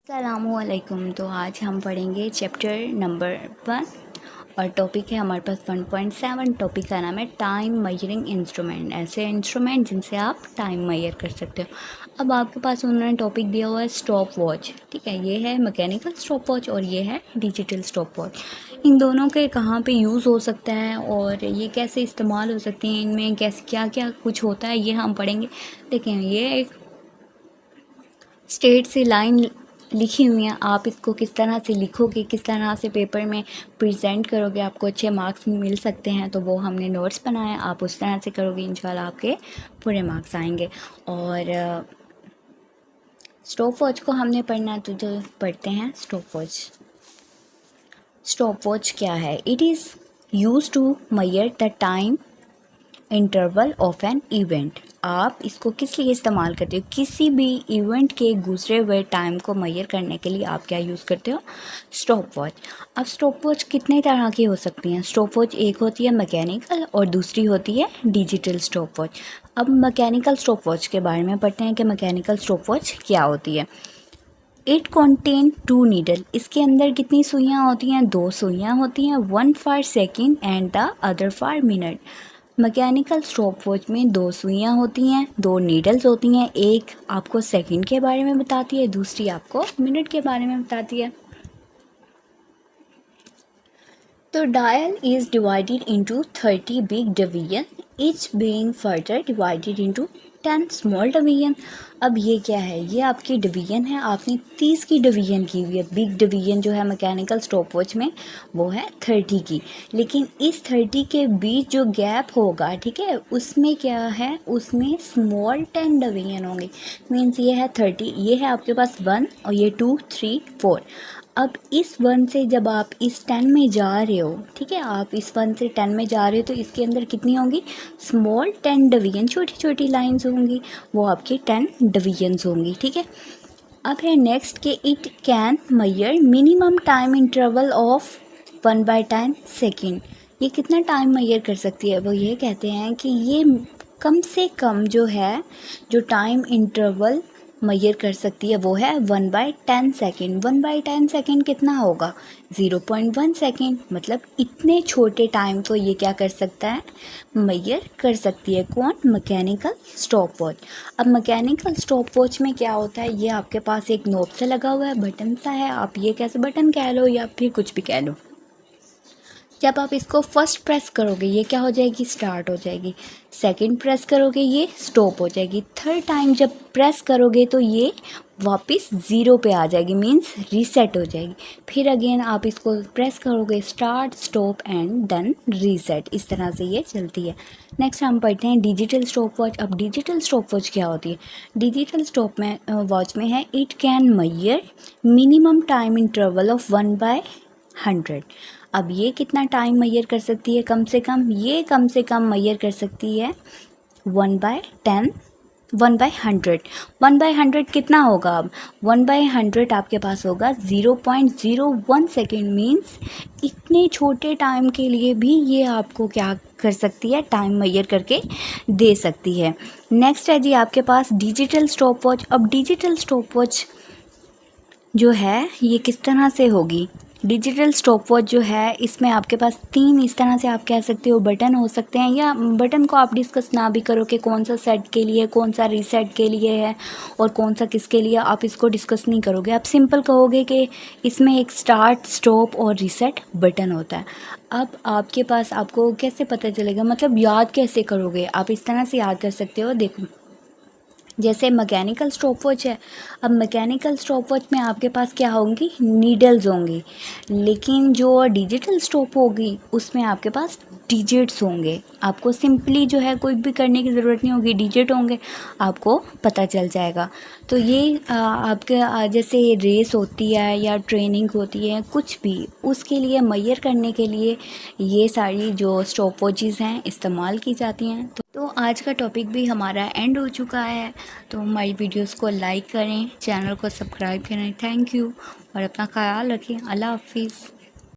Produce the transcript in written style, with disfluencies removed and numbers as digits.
अस्सलामुअलैकुम। तो आज हम पढ़ेंगे चैप्टर नंबर 1 और टॉपिक है हमारे पास 1.7। टॉपिक का नाम है टाइम मेजरिंग इंस्ट्रूमेंट, ऐसे इंस्ट्रूमेंट जिनसे आप टाइम मेजर कर सकते हो। अब आपके पास उन्होंने टॉपिक दिया हुआ है स्टॉप वॉच, ठीक है। ये है मैकेनिकल स्टॉप वॉच और ये है डिजिटल स्टॉप वॉच। इन दोनों के कहाँ पे यूज़ हो सकता है और ये कैसे इस्तेमाल हो सकती हैं, इनमें कैसे क्या क्या कुछ होता है, ये हम पढ़ेंगे। देखें, ये एक स्ट्रेट से लाइन लिखी हुई हैं। आप इसको किस तरह से लिखोगे, किस तरह से पेपर में प्रेजेंट करोगे, आपको अच्छे मार्क्स मिल सकते हैं। तो वो हमने नोट्स बनाए, आप उस तरह से करोगे, इंशाल्लाह आपके पूरे मार्क्स आएंगे। और स्टॉप वॉच को हमने पढ़ना है, तो जो पढ़ते हैं स्टॉप वॉच। स्टॉप वॉच क्या है? It is use to measure the time interval of an event. आप इसको किस लिए इस्तेमाल करते हो? किसी भी इवेंट के गुजरे हुए टाइम को मेजर करने के लिए आप क्या यूज़ करते हो? Stop watch. अब स्टॉप वॉच कितने तरह की हो सकती हैं? स्टॉप वॉच एक होती है मैकेनिकल और दूसरी होती है डिजिटल स्टॉप वॉच। अब मैकेनिकल स्टॉप वॉच के बारे में पढ़ते हैं कि मैकेनिकल स्टॉप वॉच क्या होती है। It contain 2 needle. इसके अंदर कितनी सुइयाँ होती हैं? 2 सुइयाँ होती हैं, 1 for second and the other for minute. Mechanical stop watch में 2 सुइयाँ होती हैं, 2 नीडल्स होती हैं। एक आपको सेकंड के बारे में बताती है, दूसरी आपको मिनट के बारे में बताती है। तो dial is divided into 30 big division, each being further divided into 10 small division. अब ये क्या है? ये आपकी डिवीजन है, आपने 30 की डिवीजन की हुई है। बिग डिवीजन जो है मैकेनिकल स्टॉप वॉच में वो है 30 की, लेकिन इस 30 के बीच जो गैप होगा, ठीक है, उसमें क्या है? उसमें स्मॉल 10 डिवीजन होंगे। मीन्स ये है 30, ये है आपके पास 1 और ये 2 3 4। अब इस 1 से जब आप इस 10 में जा रहे हो, ठीक है, आप इस 1 से 10 में जा रहे हो, तो इसके अंदर कितनी होंगी? स्मॉल 10 डिवीजन, छोटी छोटी लाइंस होंगी, वो आपकी 10 डिवीजन्स होंगी, ठीक है। अब है नेक्स्ट के it can measure minimum time interval of 1/10 second. ये कितना टाइम मेजर कर सकती है? वो ये कहते हैं कि ये कम से कम जो है, जो टाइम इंटरवल मेजर कर सकती है वो है 1/10 सेकेंड। 1/10 सेकेंड कितना होगा? 0.1 सेकेंड। मतलब इतने छोटे टाइम को ये क्या कर सकता है? मेजर कर सकती है। कौन? Mechanical stop watch. अब मैकेनिकल स्टॉप वॉच में क्या होता है? ये आपके पास एक नोब सा लगा हुआ है, बटन सा है, आप ये कैसे बटन कह लो या फिर कुछ भी कह लो। जब आप इसको फर्स्ट प्रेस करोगे ये क्या हो जाएगी? स्टार्ट हो जाएगी। सेकंड प्रेस करोगे ये स्टॉप हो जाएगी। थर्ड टाइम जब प्रेस करोगे तो ये वापस 0 पे आ जाएगी, मींस रीसेट हो जाएगी। फिर अगेन आप इसको प्रेस करोगे, start stop and then reset. इस तरह से ये चलती है। नेक्स्ट हम पढ़ते हैं डिजिटल स्टॉप वॉच। अब डिजिटल स्टॉप वॉच क्या होती है? डिजिटल स्टॉप में वॉच में है it can measure minimum time interval of 1/100। अब ये कितना टाइम मेजर कर सकती है? कम से कम ये कम से कम मेजर कर सकती है 1/10, 1/100। 1/100 कितना होगा? अब 1/100 आपके पास होगा 0.01 सेकेंड। मीन्स इतने छोटे टाइम के लिए भी ये आपको क्या कर सकती है? टाइम मेजर करके दे सकती है। नेक्स्ट है जी आपके पास डिजिटल स्टॉप वॉच। अब डिजिटल स्टॉप वॉच जो है ये किस तरह से होगी? डिजिटल स्टॉप वॉच जो है इसमें आपके पास 3 इस तरह से आप कह सकते हो बटन हो सकते हैं, या बटन को आप डिस्कस ना भी करो कि कौन सा सेट के लिए, कौन सा रीसेट के लिए है और कौन सा किसके लिए, आप इसको डिस्कस नहीं करोगे। आप सिंपल कहोगे कि इसमें एक स्टार्ट स्टॉप और रीसेट बटन होता है। अब आपके पास आपको कैसे पता चलेगा? मतलब याद कैसे करोगे? आप इस तरह से याद कर सकते हो। देखो, जैसे मैकेनिकल स्टॉप वॉच है, अब मैकेनिकल स्टॉप वॉच में आपके पास क्या होंगी? नीडल्स होंगी, लेकिन जो डिजिटल स्टॉप होगी उसमें आपके पास डिजिट्स होंगे। आपको सिंपली जो है कोई भी करने की ज़रूरत नहीं होगी, डिजिट होंगे, आपको पता चल जाएगा। तो ये आपके जैसे रेस होती है या ट्रेनिंग होती है, कुछ भी उसके लिए मेजर करने के लिए ये सारी जो स्टॉप वॉचेस हैं इस्तेमाल की जाती हैं। तो आज का टॉपिक भी हमारा एंड हो चुका है। तो हमारी वीडियोस को लाइक करें, चैनल को सब्सक्राइब करें। थैंक यू और अपना ख्याल रखें। अल्लाह हाफिज़।